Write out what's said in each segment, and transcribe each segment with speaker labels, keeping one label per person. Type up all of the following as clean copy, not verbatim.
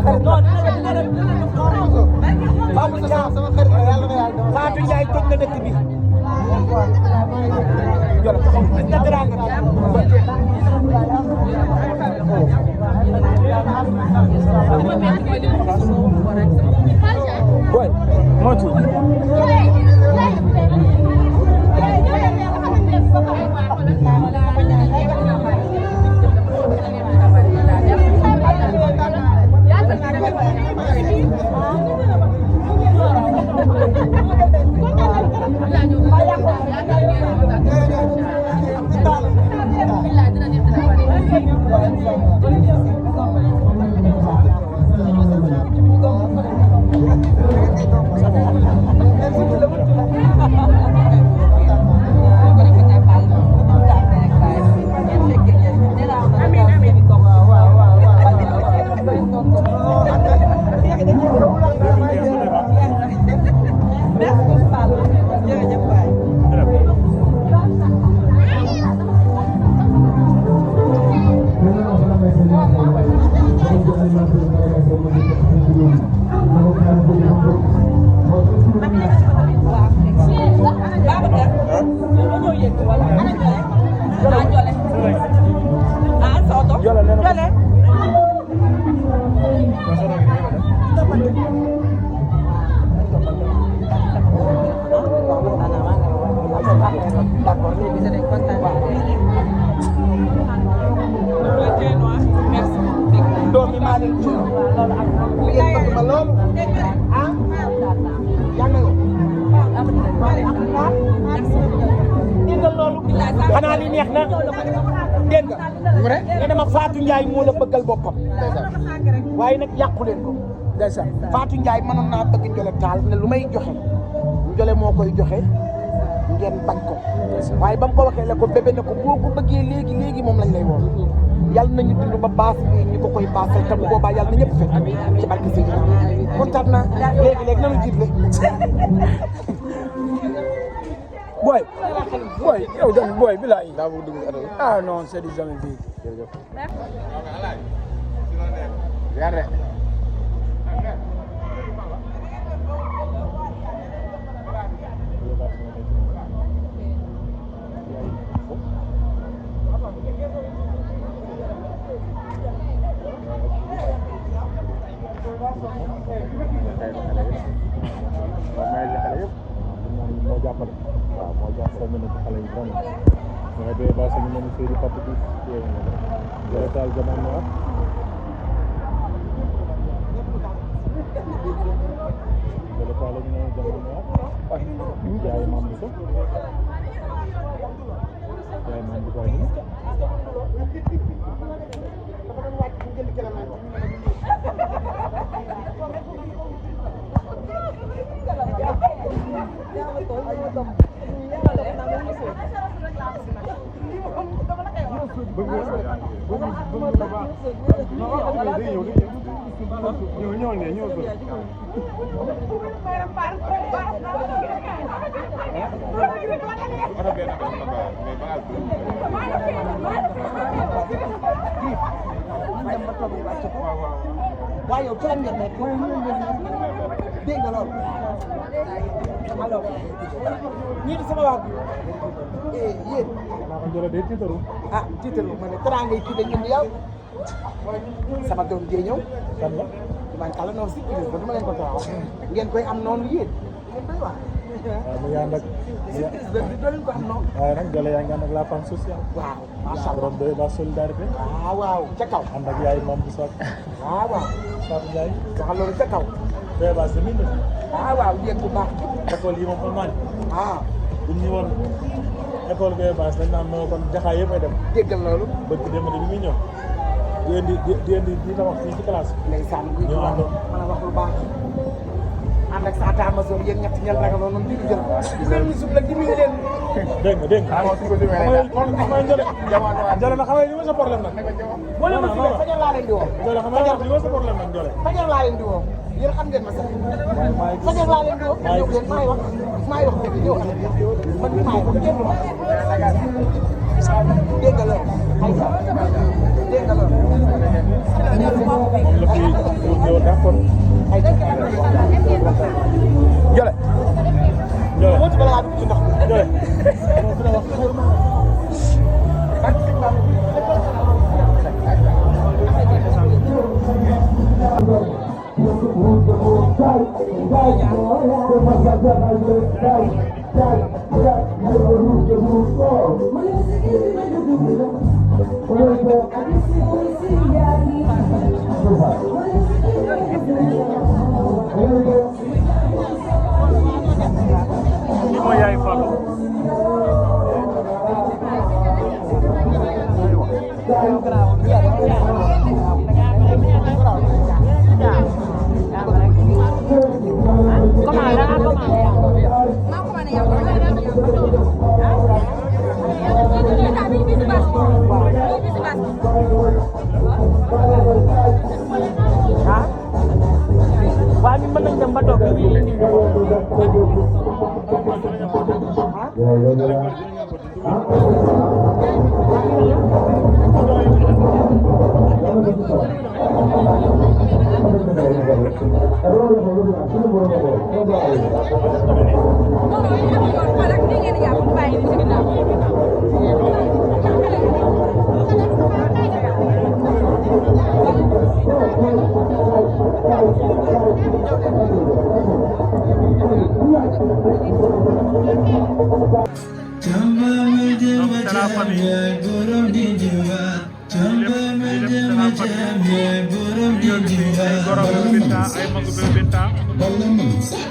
Speaker 1: xarit Fatou Ndiaye toj na dëkk bi jolo taxaw na teranga boy motu xanaa li neex na dégg nga ne dama Fatou Ndiaye moo la bëggal boppam waaye nag yàqu leen ko ndeysaan Fatou Ndiaye mënoon naa bëgg Ndiolé Tall ne lu may joxe Ndiolé moo koy joxe ngeen bañ ko waaye ba mu ko waxee la ko bébé ne ko boo ko bëggee léegi moom lañ lay woo yàlla nañu dund ba baas bi ñu ko koy baasal te bu boobaa yàlla na ñëpp fekk ci barke Seydina kontaan naa léegi nanu jiitle boy yow dem boy bilaay daa bëgg dugg ado ah non c'est du jamais vu
Speaker 2: moo jàppale waaw moo jàppale mel na ci xale yi vraiment mais bee ba sañu mel ni Seydou Papa Diouf Ndiolé Tall Jamono Noir Ndiolé Tall la ñu ne Jamono Noir yaay Mame Bousso yaay Mame Bousso ñu
Speaker 1: waaye yow ci lan ngeen nekk dégg nga loolu alors ñii di sama waa yéen
Speaker 2: Ndiolé day tiitaru
Speaker 1: ah tiitaru ma ne teraanga yi kii dañ indi yow sama doom jee ñëw
Speaker 2: kan la
Speaker 1: man kala noonu si ba duma leen ko taxaw ngeen koy am noonu yéen ngeen koy wax
Speaker 2: waaw mu ngi ànd ak
Speaker 1: surprise ba doo leen ko am noonu
Speaker 2: waaye nag Ndiolé yaa ngi ànd ak la femme sociale
Speaker 1: waaw macha allah
Speaker 2: borom de la solidarité
Speaker 1: waaw ca kaw
Speaker 2: ànd ak yaay Mame Bousso
Speaker 1: waaw
Speaker 2: Fatou Ndiaye
Speaker 1: waxal loolu ca kaw
Speaker 2: bee ba sa mine
Speaker 1: waaw yéen bu baax
Speaker 2: école yi moom man bu ñu woon école bee baas dañ naan noo kon jaxaay yëpp ay dem
Speaker 1: déggal loolu
Speaker 2: bëgg dem bi muy ñëw di indi di tabax fii ci classe
Speaker 1: ndeysaan guy
Speaker 2: ñoo ànd
Speaker 1: mën a wax lu baax ànd ak sa Amazone yéen ñett ñel ragal noonu di jël di leen ñu sub la dimbali leen
Speaker 2: dégg nga xamay Ndiolé na xamay li ma sa problème nag
Speaker 1: boo leen ma sibee fajar laa leen di woo
Speaker 2: Ndiolé xamay li ma sa problème nag Ndiolé
Speaker 1: fajar laa leen di woo yéen xam ngeen ma sax fajar laa leen di woo ñëw leen maay wax dëgg ñëw man maay wax dégg ma dégg nga loolu ay dégg nga loolu
Speaker 2: moom la fi Mooy yaay Fallou
Speaker 1: waa ñu mën nañ dem ba toog
Speaker 2: donc c'est la famille lépp c'est la famille ay goro bu Binta ay magu bu Binta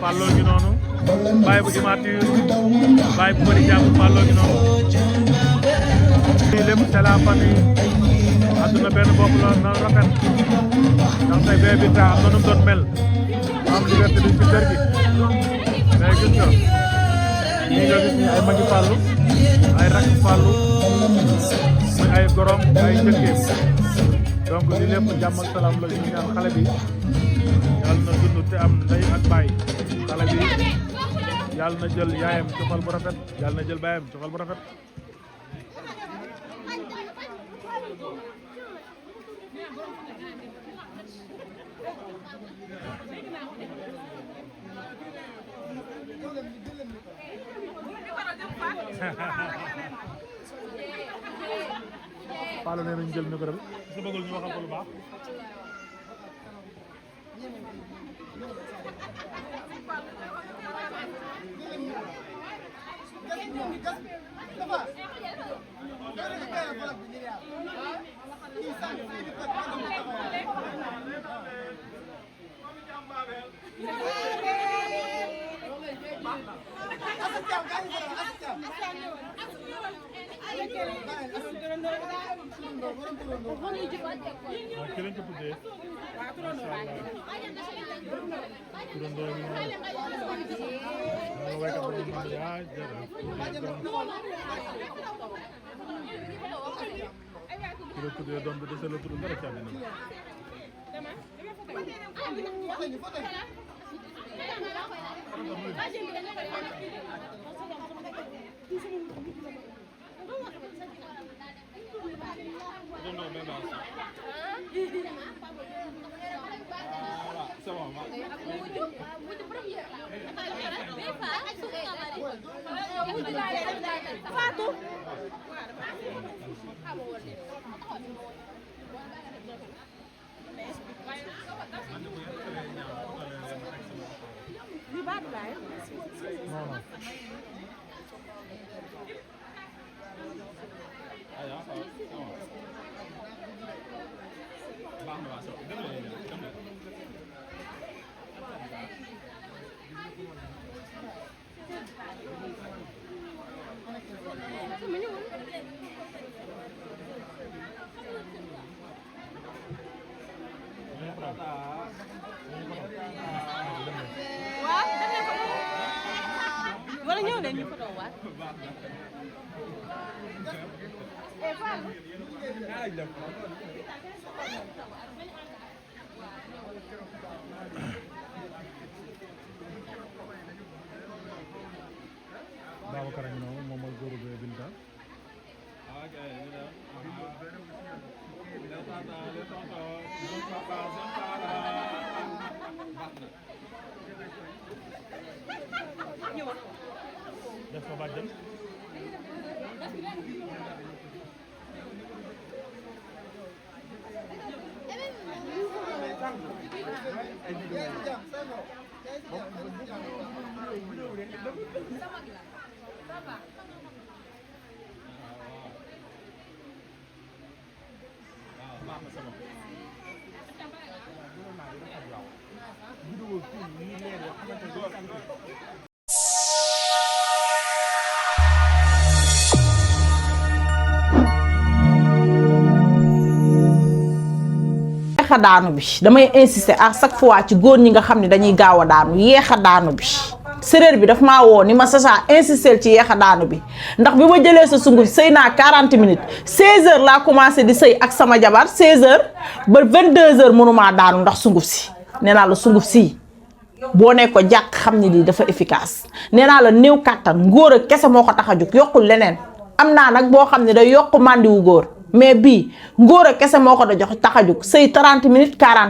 Speaker 2: Fallou gi noonu baay bu immature baay bu bëri jàmm Fallou gi noonu lii lépp c'est la famille adduna benn bopp la na rafet ndax tey bee Binta am na nu mu doon mel am liberté bi ci kër gi mais gis nga ñii nga gis ni ay magi Fallou ay rakk Fallou muy ay gorom ay njëkkeem donc li lépp jàmm ak salaam la ñu ñaan xale bi yàlla na dund te am ndey ak baay xale bi yàlla na jël yaayam cofal bu rafet yàlla na jël baayam cofal bu rafet Fallou nee nañ jël micro bi su bëggul ñu waxal ko lu baax ki lañ ko tuddee turandoo yi moom waykat bi moom yaa jara ki la tuddee doom bi dese la tudd dara ci àddina
Speaker 3: Fatou wala ñëw leen ñu photo waat
Speaker 2: Babacar a ngi noonu moom mooy góoru bee Binta def ko bàjjan
Speaker 4: yeexa daanu bi damay insister à chaque fois ci góor ñi nga xam ne dañuy gaaw a daanu yeexa daanu bi séréer bi daf maa woo ni ma Sacha insister ci yeexa daanu bi ndax bi ma jëlee sa sunguf sëy naa 40 minutes 16h laa commencé di sëy ak sama jabar 16h ba 22h mënumaa daanu ndax sunguf si nee naa la sunguf si boo ne ko jàkk xam ne lii dafa efficace nee naa la néew kàttan ngóor a kese moo ko tax a jóg yokkul leneen am naa nag boo xam ne day yokk màndiwu góor mais bii ngóor a kese moo ko da jox tax a jóg sëy 30 minutes 40